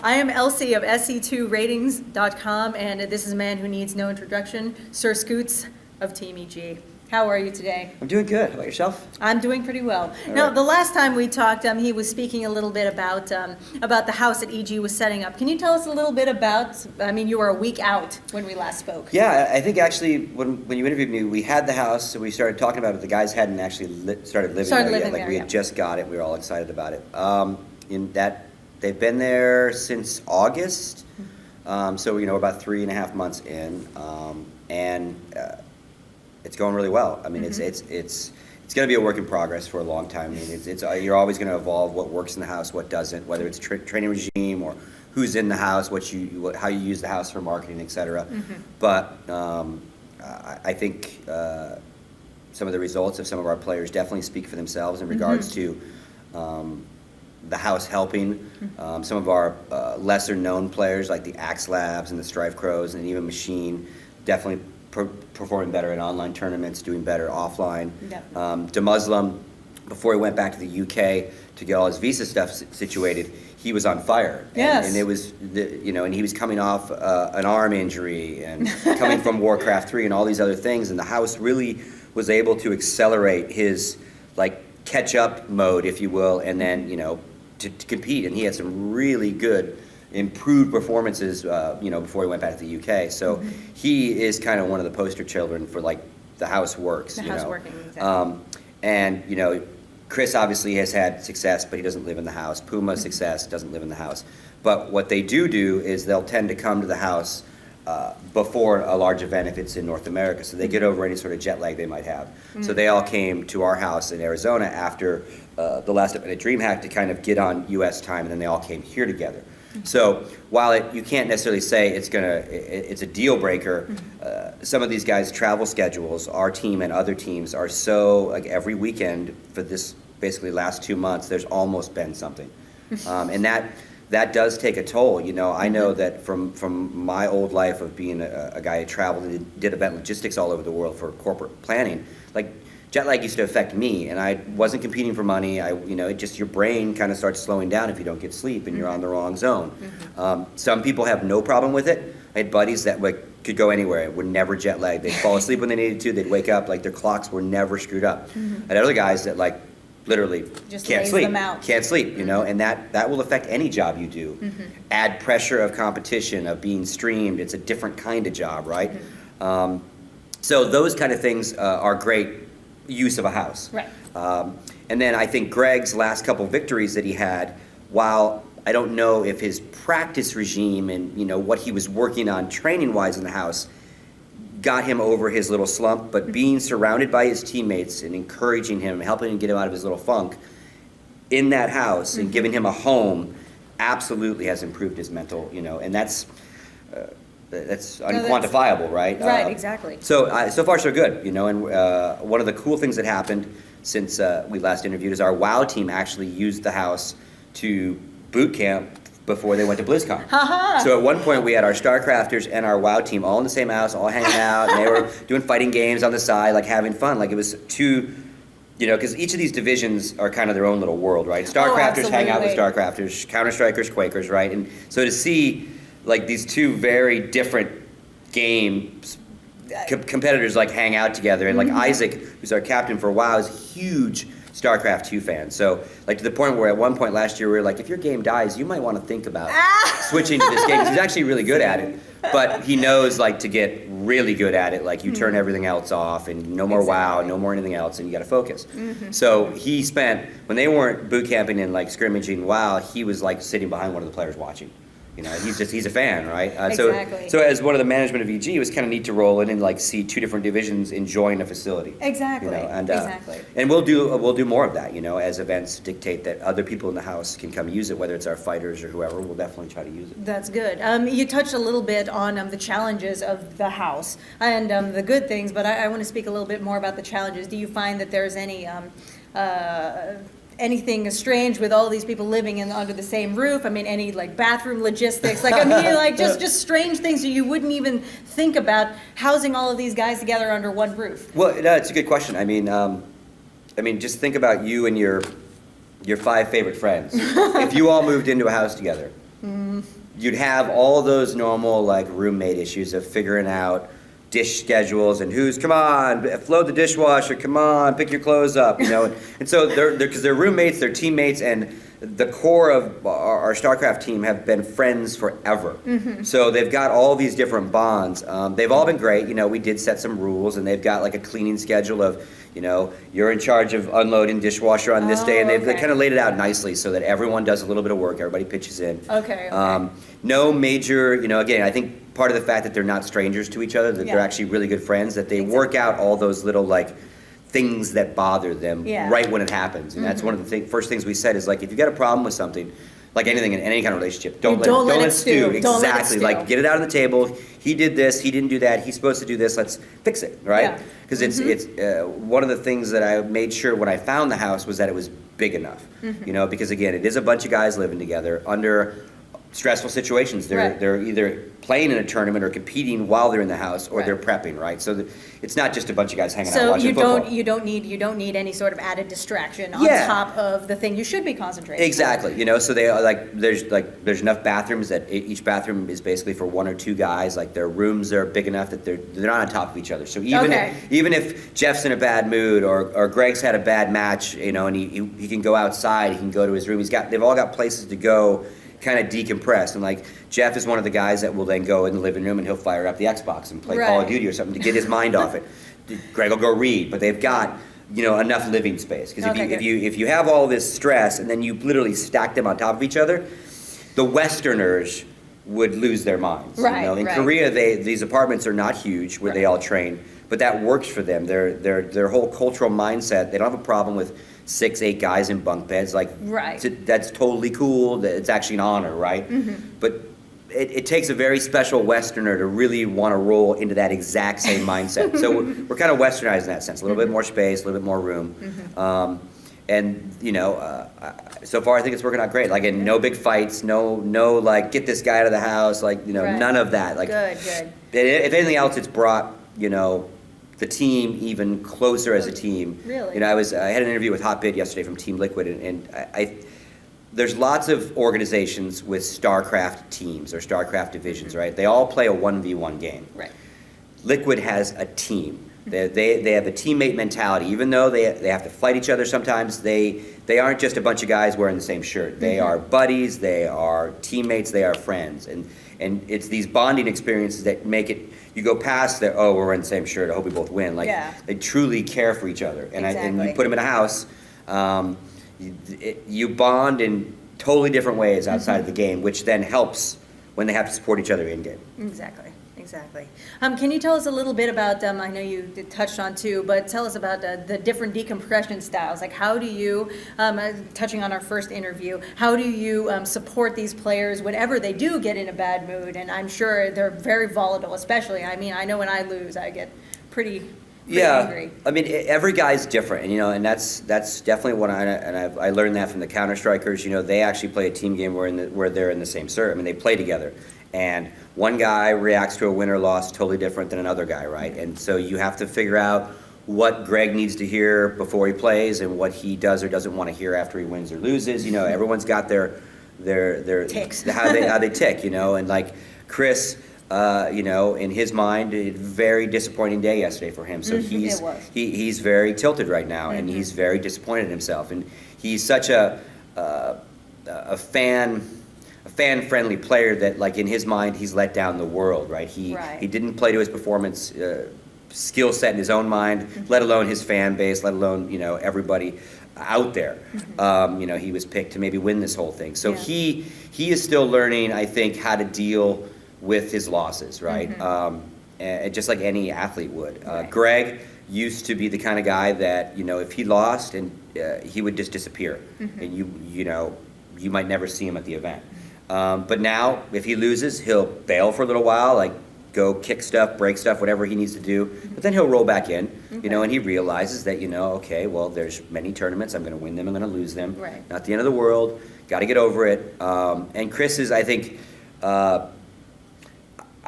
I am Elsie of SE2Ratings.com, and this is a man who needs no introduction, Sir Scoots of Team EG. How are you today? I'm doing good. How about yourself? I'm doing pretty well. All Now, right. the last time we talked, he was speaking a little bit about the house that EG was setting up. Can you tell us a little bit about, you were a week out when we last spoke. Yeah, I think actually when you interviewed me, we had the house, so we started talking about it. The guys hadn't actually started living there yet. Like, we had just got it. We were all excited about it. They've been there since August, so about 3.5 months in, and it's going really well. I mean, it's going to be a work in progress for a long time. I mean, you're always going to evolve what works in the house, what doesn't, whether it's training regime or who's in the house, how you use the house for marketing, etc. But I think some of the results of some of our players definitely speak for themselves in regards to the house helping. Some of our lesser known players like the Axe Labs and the Strife Crows and even Machine definitely performing better in online tournaments, doing better offline. DeMuslim, before he went back to the UK to get all his visa stuff situated, he was on fire. Yes. And it was, and he was coming off an arm injury and coming from Warcraft 3 and all these other things, and the house really was able to accelerate his catch-up mode, if you will, and then to compete. And he had some really good improved performances before he went back to the UK. So he is kind of one of the poster children for the house works. The house working, exactly. And Chris obviously has had success, but he doesn't live in the house. Puma's success doesn't live in the house. But what they do is they'll tend to come to the house before a large event if it's in North America, so they get over any sort of jet lag they might have. So they all came to our house in Arizona after the last event at DreamHack to kind of get on U.S. time, and then they all came here together. So while you can't necessarily say it's a deal breaker, some of these guys' travel schedules, our team and other teams, are so every weekend for this basically last 2 months, there's almost been something, and that does take a toll. I know that from my old life of being a guy who traveled and did event logistics all over the world for corporate planning, jet lag used to affect me, and I wasn't competing for money. Your brain kind of starts slowing down if you don't get sleep and you're on the wrong zone. Some people have no problem with it. I had buddies that could go anywhere, would never jet lag. They'd fall asleep when they needed to. They'd wake up, their clocks were never screwed up. I had other guys that literally just can't lays sleep, them out. can't sleep, and that will affect any job you do. Add pressure of competition, of being streamed. It's a different kind of job, right? So those kind of things are great use of a house. Right. And then I think Greg's last couple victories that he had, while I don't know if his practice regime and what he was working on training-wise in the house got him over his little slump, but being surrounded by his teammates and encouraging him, helping him get him out of his little funk in that house and giving him a home absolutely has improved his mental, and that's unquantifiable, right? Right, exactly. So far so good, and one of the cool things that happened since we last interviewed is our WoW team actually used the house to boot camp before they went to BlizzCon. So at one point we had our StarCrafters and our WoW team all in the same house, all hanging out, and they were doing fighting games on the side, having fun. It was two, because each of these divisions are kind of their own little world, right? StarCrafters hang out with StarCrafters, Counter-Strikers, Quakers, right? And so to see these two very different games, competitors hang out together, and Isaac, who's our captain for WoW, is a huge StarCraft 2 fan. So to the point where at one point last year we were if your game dies, you might want to think about switching to this game, 'cause he's actually really good at it. But he knows to get really good at it, you turn everything else off and no more WoW, no more anything else, and you got to focus. So he spent, when they weren't boot camping and scrimmaging WoW, he was sitting behind one of the players watching. He's a fan, right? Exactly. So as one of the management of EG, it was kind of neat to roll in and see two different divisions enjoying a facility. Exactly. Exactly. And we'll do more of that. As events dictate that other people in the house can come use it, whether it's our fighters or whoever. We'll definitely try to use it. That's good. You touched a little bit on the challenges of the house and the good things, but I want to speak a little bit more about the challenges. Do you find that there's anything strange with all these people living under the same roof? Any bathroom logistics, just strange things that you wouldn't even think about housing all of these guys together under one roof? Well, it's a good question. Just think about you and your 5 favorite friends. If you all moved into a house together, you'd have all those normal like roommate issues of figuring out dish schedules and come on, float the dishwasher, come on, pick your clothes up, and so because they're roommates, they're teammates, and the core of our StarCraft team have been friends forever. So they've got all these different bonds. They've all been great. We did set some rules, and they've got like a cleaning schedule of, you're in charge of unloading dishwasher on this day, and they kind of laid it out nicely so that everyone does a little bit of work, everybody pitches in. Okay. No major, again, I think part of the fact that they're not strangers to each other, that they're actually really good friends, that they work out all those little like things that bother them right when it happens. And that's one of the first things we said is like, if you got a problem with something, like anything in any kind of relationship, don't let it stew. Exactly. Like get it out on the table. He did this, he didn't do that, he's supposed to do this, let's fix it, right? Because it's one of the things that I made sure when I found the house was that it was big enough. Because again, it is a bunch of guys living together under stressful situations. They're either playing in a tournament or competing while they're in the house, or they're prepping, right? So it's not just a bunch of guys hanging out watching football. So you don't need any sort of added distraction on top of the thing you should be concentrating. Exactly. So they are there's enough bathrooms that each bathroom is basically for one or two guys. Like their rooms are big enough that they're not on top of each other. So even if Jeff's in a bad mood or Greg's had a bad match, and he can go outside, he can go to his room. They've all got places to go, kind of decompress. And like Jeff is one of the guys that will then go in the living room and he'll fire up the Xbox and play Call of Duty or something to get his mind off it. Greg will go read, but they've got enough living space, because if you have all this stress and then you literally stack them on top of each other, the Westerners would lose their minds. In Korea, these apartments are not huge where they all train, but that works for them. Their whole cultural mindset, they don't have a problem with 6-8 guys in bunk beds. That's totally cool. It's actually an honor, right? But it takes a very special Westerner to really want to roll into that exact same mindset. So we're kind of Westernized in that sense. A little bit more space, a little bit more room. And so far I think it's working out great. Like, and no big fights, no like get this guy out of the house, none of that. Like, good. If anything else, it's brought the team even closer as a team. Really? I had an interview with Hotbit yesterday from Team Liquid, and there's lots of organizations with StarCraft teams or StarCraft divisions, right? They all play a 1v1 game. Right. Liquid has a team. They have a teammate mentality. Even though they have to fight each other sometimes, they aren't just a bunch of guys wearing the same shirt. They are buddies, they are teammates, they are friends. And it's these bonding experiences that make it, you go past the, we're in the same shirt, I hope we both win. They truly care for each other. And you put them in a house, you bond in totally different ways outside of the game, which then helps when they have to support each other in game. Exactly. Can you tell us a little bit about, I know you touched on too, but tell us about the different decompression styles. Like, how do you, touching on our first interview, how do you support these players whenever they do get in a bad mood? And I'm sure they're very volatile, especially. I mean, I know when I lose, I get pretty angry. I mean, every guy's different, and that's definitely what I learned that from the Counter Strikers. They actually play a team game where they're in the same serve. I mean, they play together, and one guy reacts to a win or loss totally different than another guy, right? And so you have to figure out what Greg needs to hear before he plays and what he does or doesn't want to hear after he wins or loses. Everyone's got their ticks. how they tick, and like Chris. In his mind, a very disappointing day yesterday for him. So he's very tilted right now, and he's very disappointed in himself. And he's such a fan-friendly player that, like, in his mind, he's let down the world. Right? He didn't play to his performance skill set in his own mind, let alone his fan base, let alone everybody out there. He was picked to maybe win this whole thing. So he is still learning, I think, how to deal with his losses, right? And just like any athlete would. Greg used to be the kind of guy that, if he lost, and he would just disappear, and you might never see him at the event. But now, if he loses, he'll bail for a little while, like go kick stuff, break stuff, whatever he needs to do. But then he'll roll back in, and he realizes that, okay, well, there's many tournaments, I'm going to win them, I'm going to lose them. Right. Not the end of the world. Got to get over it. And Chris is, I think.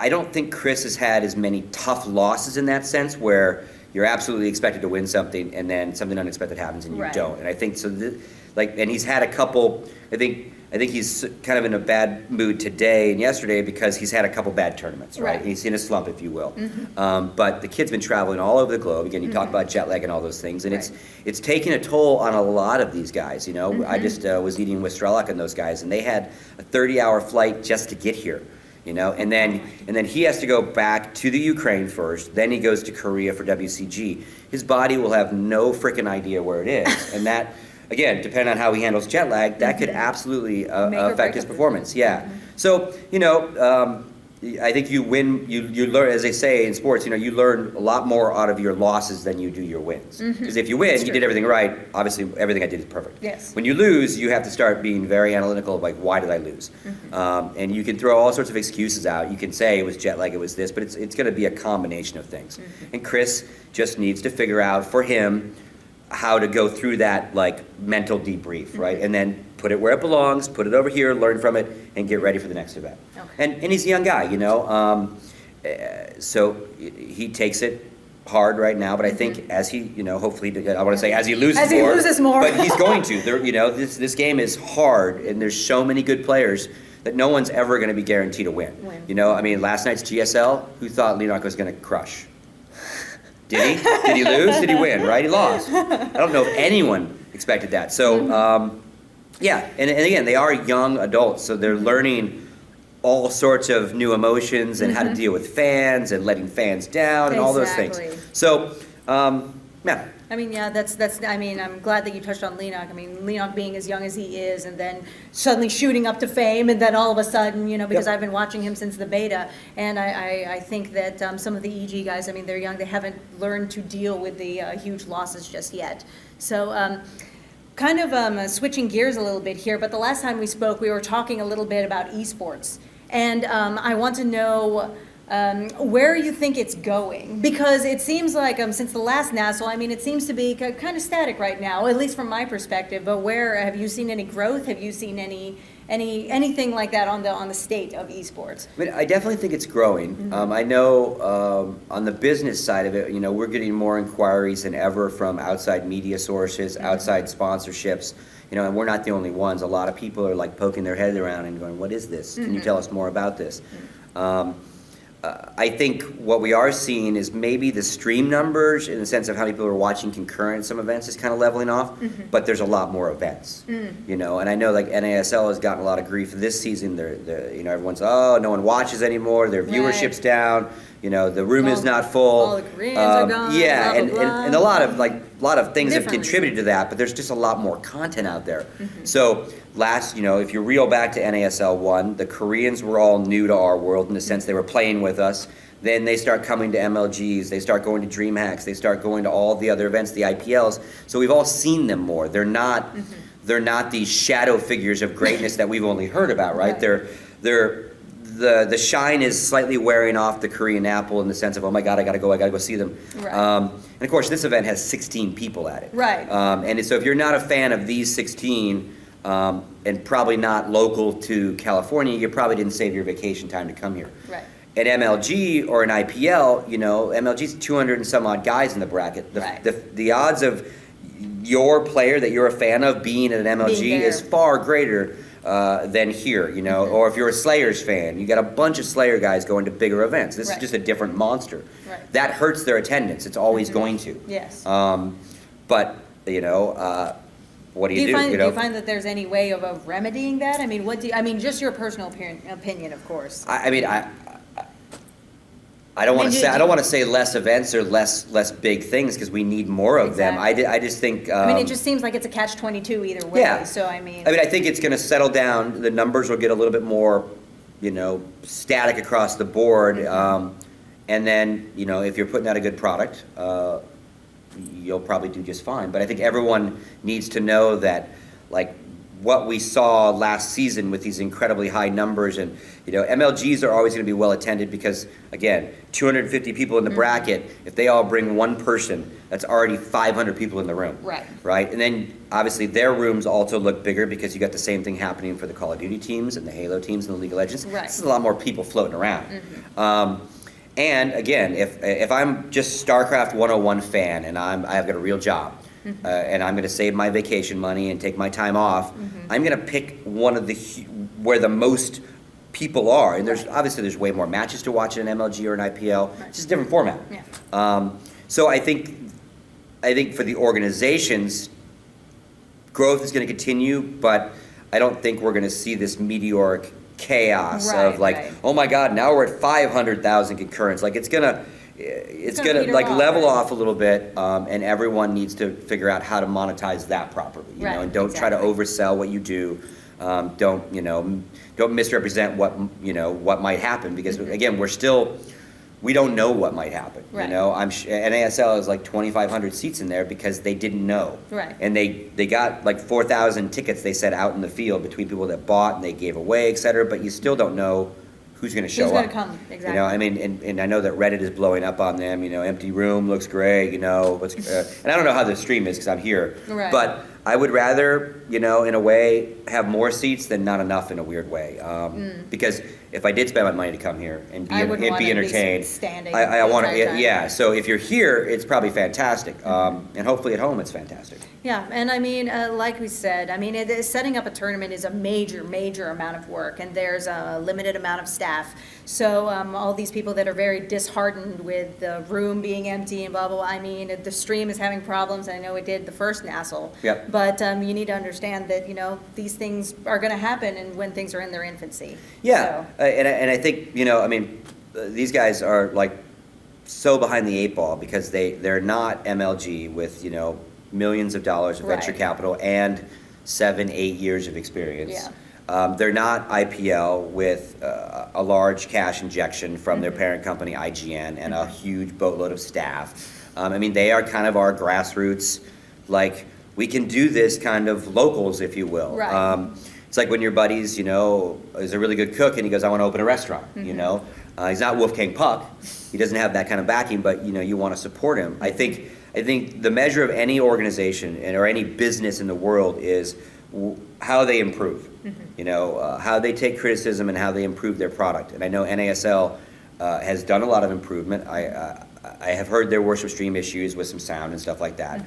I don't think Chris has had as many tough losses in that sense, where you're absolutely expected to win something and then something unexpected happens and you don't. And I think so. And he's had a couple. I think I think he's kind of in a bad mood today and yesterday because he's had a couple bad tournaments, right? Right. He's in a slump, if you will. But the kid's been traveling all over the globe. Again, you talk about jet lag and all those things, and Right. it's taking a toll on a lot of these guys. You know, I just was eating with Strelak and those guys, and they had a 30-hour flight just to get here. You know, and then he has to go back to the Ukraine first. Then he goes to Korea for WCG. His body will have no freaking idea where it is, and that. Again, depending on how he handles jet lag, that could absolutely affect his performance. Yeah. So, you know, I think you win, you learn, as they say in sports, you know, you learn a lot more out of your losses than you do your wins. Because if you win, That's you true. did everything right. Obviously, everything I did is perfect. Yes. When you lose, you have to start being very analytical of like, why did I lose? And you can throw all sorts of excuses out. You can say it was jet lag, it was this, but it's going to be a combination of things. And Chris just needs to figure out for him how to go through that like mental debrief, right? And then put it where it belongs, put it over here, learn from it, and get ready for the next event. Okay. And he's a young guy, you know, so he takes it hard right now, but I think as he, you know, hopefully, I want to say as he loses As he more, loses more. but he's going to. There, you know, this game is hard, and there's so many good players that no one's ever going to be guaranteed to win. You know, I mean, last night's GSL, who thought Leonardo was going to crush? Did he? Did he lose? Did he win? Right? He lost. I don't know if anyone expected that. So, yeah, and again, they are young adults, so they're learning all sorts of new emotions and how to deal with fans and letting fans down and all those things. Exactly. So, yeah. I mean, yeah, that's. I mean, I'm glad that you touched on Leonok. I mean, Leonok being as young as he is, and then suddenly shooting up to fame, and then all of a sudden, you know, because Yep. I've been watching him since the beta, and I think that some of the EG guys, I mean, they're young, they haven't learned to deal with the huge losses just yet. So, kind of switching gears a little bit here, but the last time we spoke, we were talking a little bit about eSports, and I want to know. Where you think it's going, because it seems like since the last NASL, I mean, it seems to be kind of static right now, at least from my perspective. But where have you seen any growth? Have you seen anything like that on the state of esports? I mean, I definitely think it's growing. I know on the business side of it, you know, we're getting more inquiries than ever from outside media sources, outside sponsorships. You know, and we're not the only ones. A lot of people are like poking their head around and going, "What is this? Can you tell us more about this?" I think what we are seeing is maybe the stream numbers in the sense of how many people are watching concurrent some events is kind of leveling off, but there's a lot more events, you know, and I know like NASL has gotten a lot of grief this season. They're you know, everyone's, oh, no one watches anymore, their viewership's down, you know, the room is not full. All the Koreans are gone, yeah, blah, blah, blah. and a lot of things have Different contributed to that, but there's just a lot more content out there. So you know, if you reel back to NASL 1, the Koreans were all new to our world in the sense they were playing with us. Then they start coming to MLGs, they start going to DreamHacks, they start going to all the other events, the IPLs. So we've all seen them more. They're not these shadow figures of greatness that we've only heard about, right? The shine is slightly wearing off the Korean apple in the sense of, oh my God, I gotta go see them. Right. And of course, this event has 16 people at it. Right. And so if you're not a fan of these 16, and probably not local to California, you probably didn't save your vacation time to come here. Right. At MLG or an IPL, you know, MLG's 200 and some odd guys in the bracket. Right. The odds of your player that you're a fan of being at an MLG Being there. is far greater than here, you know. Or if you're a Slayers fan, you got a bunch of Slayer guys going to bigger events. This Right. is just a different monster. Right. That hurts their attendance. It's always going to. Yes. But, you know, what do you do? Do you know? you find that there's any way of remedying that? I mean, just your personal opinion, of course. I mean, I don't want to say I don't want to say less events or less big things because we need more of them. Exactly. I just think. I mean, it just seems like it's a catch-22 either way. Yeah. So I mean, I think it's going to settle down. The numbers will get a little bit more, you know, static across the board. And then, you know, if you're putting out a good product, you'll probably do just fine. But I think everyone needs to know that, like, what we saw last season with these incredibly high numbers, and you know, MLGs are always going to be well attended because, again, 250 people in the bracket. If they all bring one person, that's already 500 people in the room. Right. Right. And then obviously their rooms also look bigger because you got the same thing happening for the Call of Duty teams and the Halo teams and the League of Legends. Right. This is a lot more people floating around. And again, if I'm just StarCraft 101 fan and I've got a real job, and I'm going to save my vacation money and take my time off, I'm going to pick one of where the most people are. And obviously there's way more matches to watch in an MLG or an IPL. It's just a different format. Yeah. So I think for the organizations, growth is going to continue, but I don't think we're going to see this meteoric chaos of like, oh my God, now we're at 500,000 concurrents. Like it's gonna like level off a little bit, and everyone needs to figure out how to monetize that properly. You know, and don't try to oversell what you do. Don't misrepresent what might happen, because again, we don't know what might happen. You know, NASL is like 2,500 seats in there because they didn't know. And they got like 4,000 tickets they set out in the field between people that bought and they gave away, et cetera, but you still don't know who's going to show up. Who's going to come, exactly. You know, I mean, and I know that Reddit is blowing up on them, you know, empty room looks great, you know, and I don't know how the stream is because I'm here. But I would rather, you know, in a way, have more seats than not enough in a weird way. Because if I did spend my money to come here and be entertained, I want to, yeah. So if you're here, it's probably fantastic. And hopefully at home, it's fantastic. Yeah, and I mean, like we said, I mean, setting up a tournament is a major, major amount of work, and there's a limited amount of staff. So all these people that are very disheartened with the room being empty and blah, blah, blah. I mean, the stream is having problems. I know it did the first NASL. But you need to understand that, you know, these things are going to happen and when things are in their infancy. Yeah, so. And I think, you know, I mean, these guys are like so behind the eight ball because they're not MLG with, you know, millions of dollars of venture capital and 7-8 years of experience. They're not IPL with a large cash injection from their parent company IGN and a huge boatload of staff. I mean, they are kind of our grassroots, like, we can do this kind of locals, if you will. It's like when your buddies, you know, is a really good cook and he goes, I want to open a restaurant, you know. He's not Wolfgang Puck. He doesn't have that kind of backing, but, you know, you want to support him. I think the measure of any organization or any business in the world is how they improve, you know, how they take criticism and how they improve their product. And I know NASL has done a lot of improvement. I have heard there were some stream issues with some sound and stuff like that.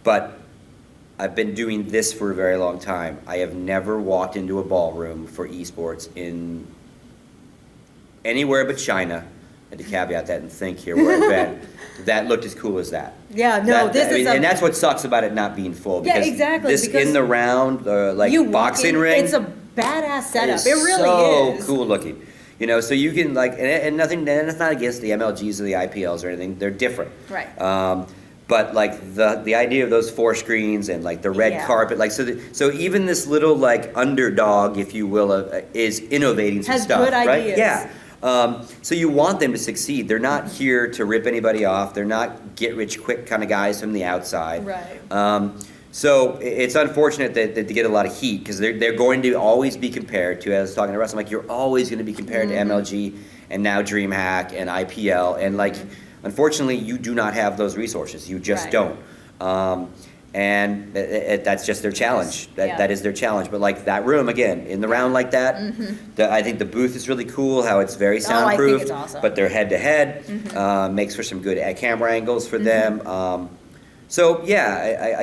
But I've been doing this for a very long time. I have never walked into a ballroom for eSports in anywhere but China. I had to caveat that and think here where I've been. That looked as cool as that. Yeah, no, and that's what sucks about it not being full. Because this in the round, like boxing ring. It's a badass setup. It really is. is. So cool looking. You know, so you can like, and nothing, and it's not against the MLGs or the IPLs or anything. They're different. But like the idea of those 4 screens and like the red carpet, like so even this little like underdog, if you will, is innovating some stuff, good ideas. So you want them to succeed. They're not here to rip anybody off. They're not get rich quick kind of guys from the outside. So it's unfortunate that they get a lot of heat because they're going to always be compared to, as I was talking to Russ, I'm like, you're always going to be compared to MLG and now DreamHack and IPL, and like, unfortunately, you do not have those resources. You just don't. And that's just their challenge. That is their challenge. But like that room, again, in the round like that, I think the booth is really cool, how it's very soundproof. I think it's awesome. But they're head-to-head, makes for some good camera angles for them. So yeah,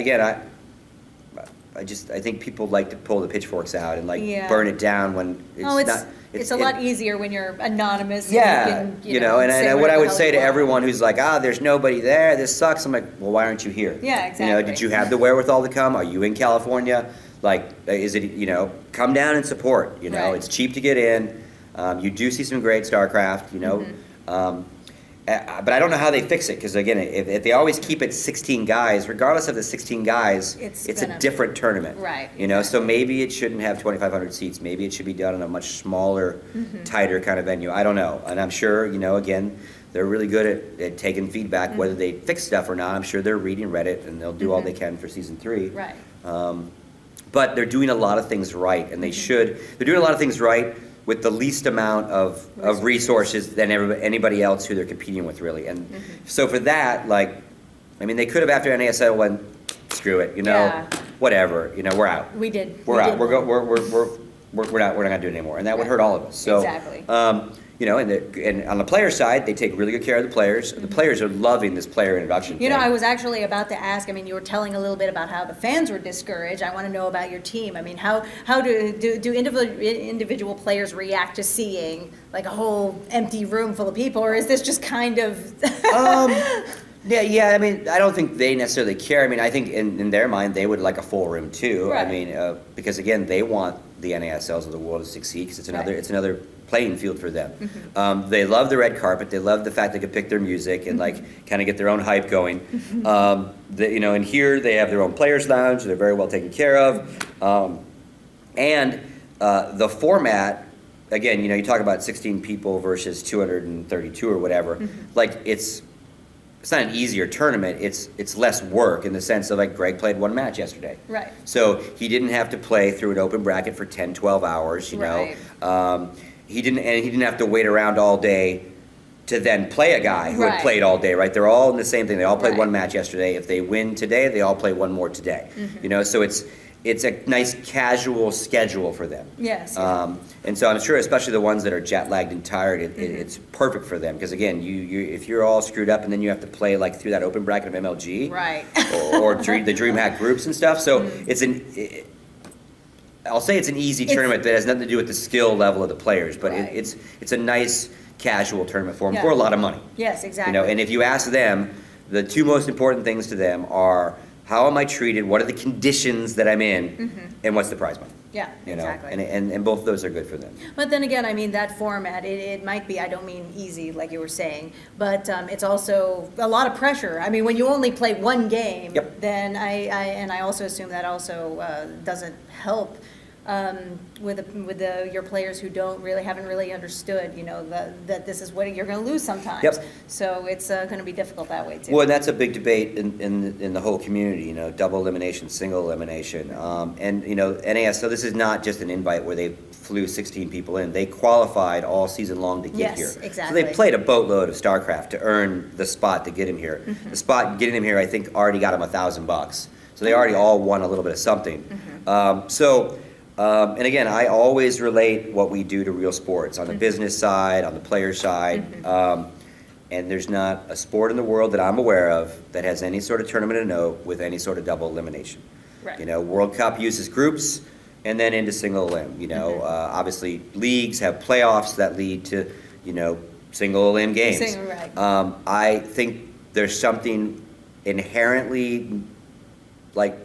I think people like to pull the pitchforks out and like burn it down when it's not. It's a lot easier when you're anonymous. Yeah, and you know, and what I would say to everyone who's like, there's nobody there, this sucks. I'm like, well, why aren't you here? Yeah, exactly. You know, did you have the wherewithal to come? Are you in California? Like, is it, you know, come down and support. You know, it's cheap to get in. You do see some great StarCraft. You know, but I don't know how they fix it because again, if they always keep it 16 guys, regardless of the 16 guys, it's a different tournament. You know, so maybe it shouldn't have 2,500 seats. Maybe it should be done in a much smaller, tighter kind of venue. I don't know, and I'm sure, you know, again, they're really good at taking feedback, whether they fix stuff or not. I'm sure they're reading Reddit and they'll do all they can for season 3. But they're doing a lot of things right, and they should. They're doing a lot of things right with the least amount of resources than anybody else who they're competing with, really. And so for that, like, I mean, they could have after NASL went, screw it, you know, whatever, you know, we're out. We did. We're out. we're not going to do it anymore, and that would hurt all of us. So, Exactly. you know, and on the player side, they take really good care of the players. The players are loving this player introduction You know, thing. I was actually about to ask, I mean, you were telling a little bit about how the fans were discouraged. I want to know about your team. I mean, how do individual players react to seeing like a whole empty room full of people, or is this just kind of? Yeah. I mean, I don't think they necessarily care. I mean, I think in their mind, they would like a full room too. Right. I mean, because again, they want the NASLs of the world to succeed because Right. it's another playing field for them. They love the red carpet. They love the fact they could pick their music and like kind of get their own hype going. You know, and here they have their own players' lounge. They're very well taken care of, and the format. Again, you know, you talk about 16 people versus 232 or whatever. Like it's not an easier tournament. It's less work in the sense of like Greg played one match yesterday. Right. So he didn't have to play through an open bracket for 10, 12 hours, you know. Right. He didn't have to wait around all day to then play a guy who Right. had played all day, right? They're all in the same thing. They all played Right. one match yesterday. If they win today, they all play one more today. You know, so it's a nice casual schedule for them. Yes. And so I'm sure, especially the ones that are jet lagged and tired, it's perfect for them because again, you if you're all screwed up and then you have to play like through that open bracket of MLG, Right. or the DreamHack groups and stuff. So I'll say it's an easy tournament that has nothing to do with the skill level of the players, but Right. it's a nice casual tournament for them Yeah. for a lot of money. Yes, exactly. You know, and if you ask them, the two most important things to them are how am I treated, what are the conditions that I'm in, and what's the prize money. Yeah, You know, exactly. and both of those are good for them. But then again, I mean, that format, it might be, I don't mean easy, like you were saying, but it's also a lot of pressure. I mean, when you only play one game, Yep. then I also assume that also doesn't help with your players who haven't really understood, you know, that this is what you're going to lose sometimes. Yep. So it's going to be difficult that way too. Well, that's a big debate in the whole community, you know, double elimination, single elimination. And, you know, NAS, so this is not just an invite where they flew 16 people in. They qualified all season long to get Yes, here. exactly. So they played a boatload of StarCraft to earn the spot to get him here. The spot getting him here, I think, already got him $1,000. So they already all won a little bit of something. And again, I always relate what we do to real sports on the business side, on the player side. And there's not a sport in the world that I'm aware of that has any sort of tournament of note with any sort of double elimination. Right. You know, World Cup uses groups and then into single elim. You know, obviously leagues have playoffs that lead to, you know, single elim games. Right. I think there's something inherently like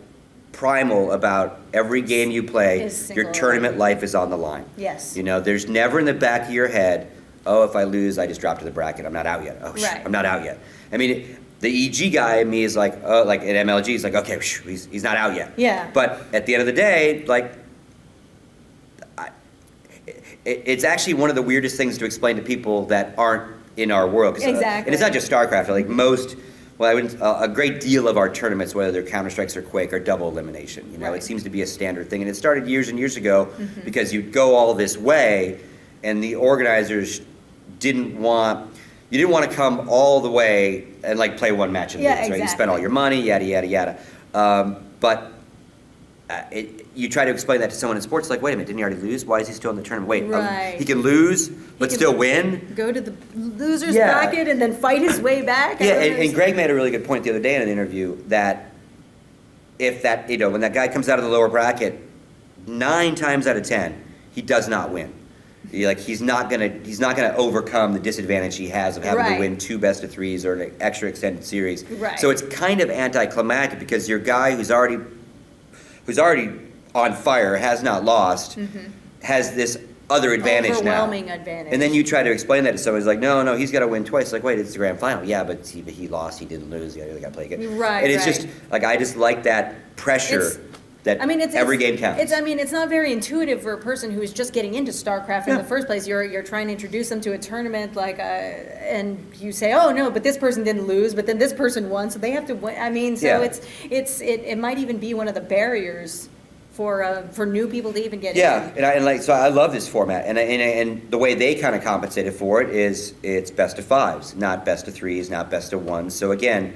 primal about every game you play, Is your single tournament life is on the line. Yes. You know, there's never in the back of your head, oh, if I lose, I just dropped to the bracket. I'm not out yet. Oh, Right. I'm not out yet. I mean, the EG guy in me is like, oh, like at MLG, he's like, okay, he's not out yet. Yeah. But at the end of the day, like, it's actually one of the weirdest things to explain to people that aren't in our world. 'Cause, Exactly. and it's not just StarCraft. Like a great deal of our tournaments, whether they're Counter-Strikes or Quake, are double elimination. You know, Right. it seems to be a standard thing. And it started years and years ago because you'd go all this way and the organizers didn't want to come all the way and like play one match and Yeah, lose, right? You spend all exactly. your money, yada, yada, yada. But you try to explain that to someone in sports, like, wait a minute, didn't he already lose? Why is he still in the tournament? Wait, Right. he can lose, but can- still win? Go to the loser's Yeah. bracket and then fight his way back. Yeah, and Greg made a really good point the other day in an interview that if that, you know, when that guy comes out of the lower bracket, 9 times out of 10, he does not win. He's not gonna overcome the disadvantage he has of having Right. to win 2 best-of-3s or an extra extended series. Right. So it's kind of anticlimactic because your guy who's already on fire, has not lost, has this other advantage now. Overwhelming advantage. And then you try to explain that to someone who's like, no, he's got to win twice. Like, wait, it's the grand final. Yeah, but he lost. He didn't lose. The other guy got to play again. Right, And it's right. just like I just like that pressure It's- that every game counts. It's not very intuitive for a person who is just getting into StarCraft in Yeah. the first place. You're trying to introduce them to a tournament, like, and you say, oh no, but this person didn't lose, but then this person won, so they have to win. I mean, so Yeah. it might even be one of the barriers for new people to even get Yeah, in. so I love this format, and the way they kind of compensated for it is it's best of 5s, not best of 3s, not best of 1s. So again,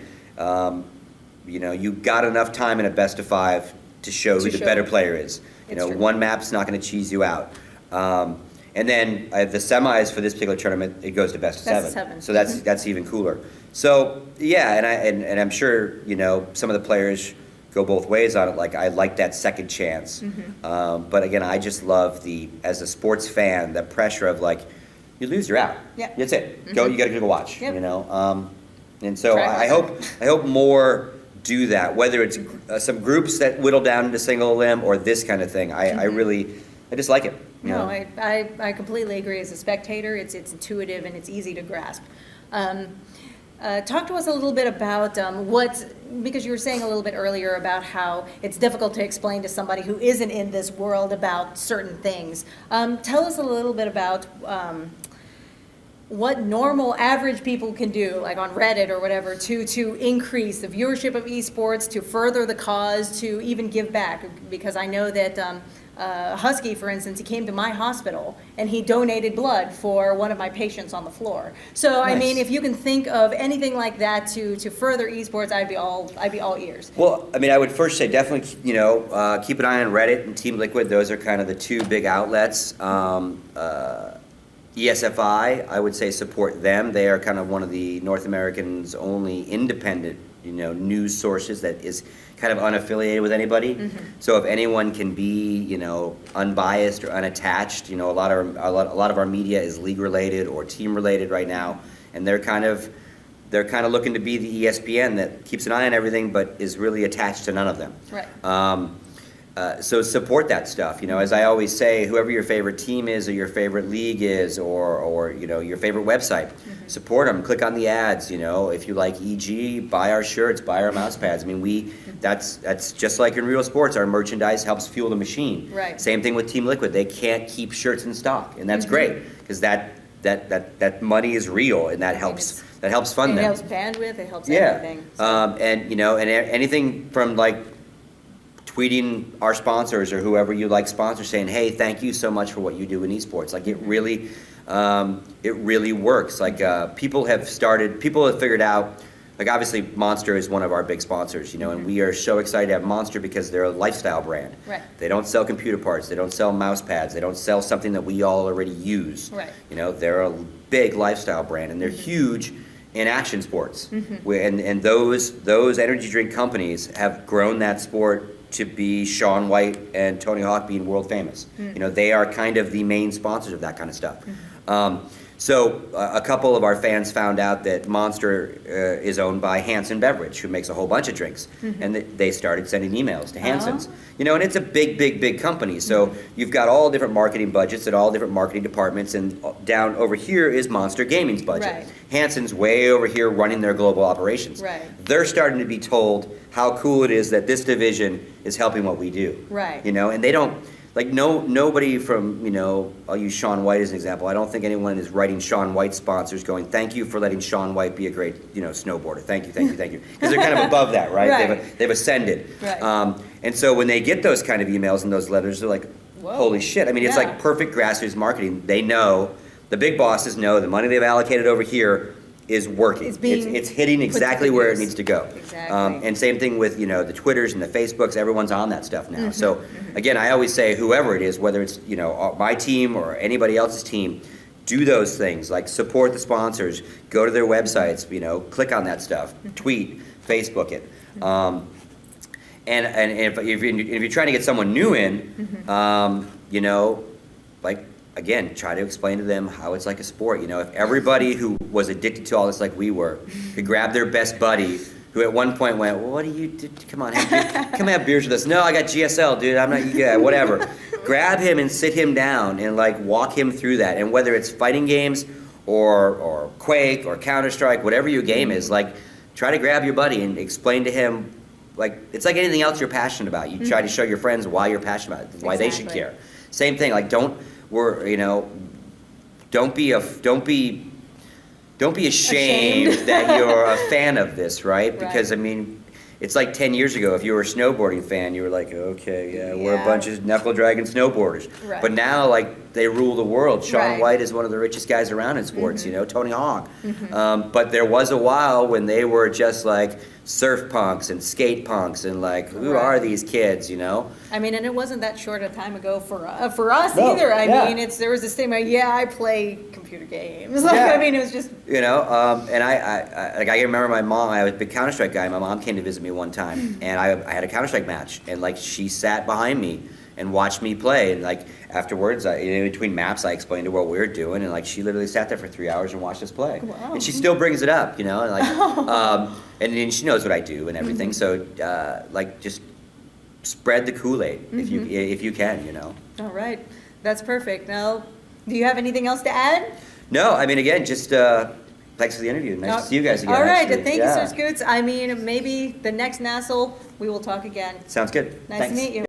you know, you got enough time in a best of 5 to show who the better player is. It's true. One map's not going to cheese you out. And then the semis for this particular tournament, it goes to best of seven. So that's even cooler. So yeah, and I'm sure some of the players go both ways on it. Like, I like that second chance. But again, I just love as a sports fan, the pressure of like, you lose, you're out. Yep. That's it. Go. You got to go watch. Yep. And so I hope more do that. Whether it's some groups that whittle down into single limb or this kind of thing. I just like it. No, I completely agree. As a spectator, it's intuitive and it's easy to grasp. Talk to us a little bit about because you were saying a little bit earlier about how it's difficult to explain to somebody who isn't in this world about certain things. Tell us a little bit about what normal average people can do, like on Reddit or whatever, to increase the viewership of esports, to further the cause, to even give back. Because I know that Husky, for instance, he came to my hospital and he donated blood for one of my patients on the floor. So nice. I mean, if you can think of anything like that to further esports, I'd be all ears. Well, I mean, I would first say definitely, keep an eye on Reddit and Team Liquid. Those are kind of the two big outlets. ESFI, I would say support them. They are kind of one of the North American's only independent, news sources that is kind of unaffiliated with anybody. So if anyone can be, unbiased or unattached, a lot of our media is league related or team related right now, and they're kind of looking to be the ESPN that keeps an eye on everything but is really attached to none of them. Right. So support that stuff. As I always say, whoever your favorite team is or your favorite league is or your favorite website, support them. Click on the ads. If you like EG, buy our shirts, buy our mouse pads. I mean, that's just like in real sports. Our merchandise helps fuel the machine. Right. Same thing with Team Liquid. They can't keep shirts in stock, and that's great because that money is real, and that helps. That helps fund them. It helps bandwidth. It helps everything. So. And anything from like tweeting our sponsors or whoever you like sponsor saying, hey, thank you so much for what you do in esports. Like, it really works. Like, people have figured out, like, obviously Monster is one of our big sponsors, and we are so excited to have Monster because they're a lifestyle brand. Right. They don't sell computer parts, they don't sell mouse pads, they don't sell something that we all already use. Right. They're a big lifestyle brand, and they're huge in action sports. And those energy drink companies have grown that sport to be Shaun White and Tony Hawk being world famous. They are kind of the main sponsors of that kind of stuff. So a couple of our fans found out that Monster is owned by Hanson Beverage, who makes a whole bunch of drinks, and they started sending emails to Hanson's. And it's a big company. So you've got all different marketing budgets at all different marketing departments, and down over here is Monster Gaming's budget. Right. Hanson's way over here running their global operations. Right. They're starting to be told how cool it is that this division is helping what we do. Right. And they don't, like, nobody from, I'll use Shaun White as an example. I don't think anyone is writing Shaun White sponsors going, thank you for letting Shaun White be a great, snowboarder. Thank you. Because they're kind of above that, right? Right. They've ascended. Right. And so when they get those kind of emails and those letters, they're like, whoa. Holy shit. I mean, it's like perfect grassroots marketing. They know, the big bosses know the money they've allocated over here is working. It's hitting exactly where it needs to go. Exactly. And same thing with the Twitters and the Facebooks. Everyone's on that stuff now. So again, I always say whoever it is, whether it's my team or anybody else's team, do those things like support the sponsors, go to their websites, click on that stuff, tweet, Facebook it. And if you're trying to get someone new in, like, again, try to explain to them how it's like a sport. If everybody who was addicted to all this like we were could grab their best buddy who at one point went, well, what do you do? Come on, come have beers with us. No, I got GSL, dude. I'm not, yeah, whatever. Grab him and sit him down and like walk him through that. And whether it's fighting games or Quake or Counter-Strike, whatever your game is, like, try to grab your buddy and explain to him, like, it's like anything else you're passionate about. You try to show your friends why you're passionate about it, why they should care. Same thing, like, don't be ashamed that you're a fan of this, right? Because I mean, it's like 10 years ago, if you were a snowboarding fan, you were like, okay, yeah, we're a bunch of knuckle dragging snowboarders. Right. But now, like, they rule the world. Shaun Right. White is one of the richest guys around in sports, you know, Tony Hawk. Mm-hmm. But there was a while when they were just like surf punks and skate punks and like, who Right. are these kids, you know? I mean, and it wasn't that short a time ago for us No, either. I yeah. mean, there was this thing like, yeah, I play computer games. Like, Yeah. I mean, it was just You know, and I remember my mom, I was a big Counter-Strike guy. My mom came to visit me one time, and I had a Counter-Strike match, and like she sat behind me and watched me play, and like afterwards, in between maps, I explained to her what we were doing, and like she literally sat there for 3 hours and watched us play. Wow. And she still brings it up, you know, and like, and then she knows what I do and everything. So like, just spread the Kool-Aid if you can, you know. all right. That's perfect. Now, do you have anything else to add? No, I mean, again, just thanks for the interview. Nice to see you guys again. All right. actually. Thank Yeah. you, Sir Scoots. I mean, maybe the next NASL, we will talk again. Sounds good. Nice Thanks. to meet you.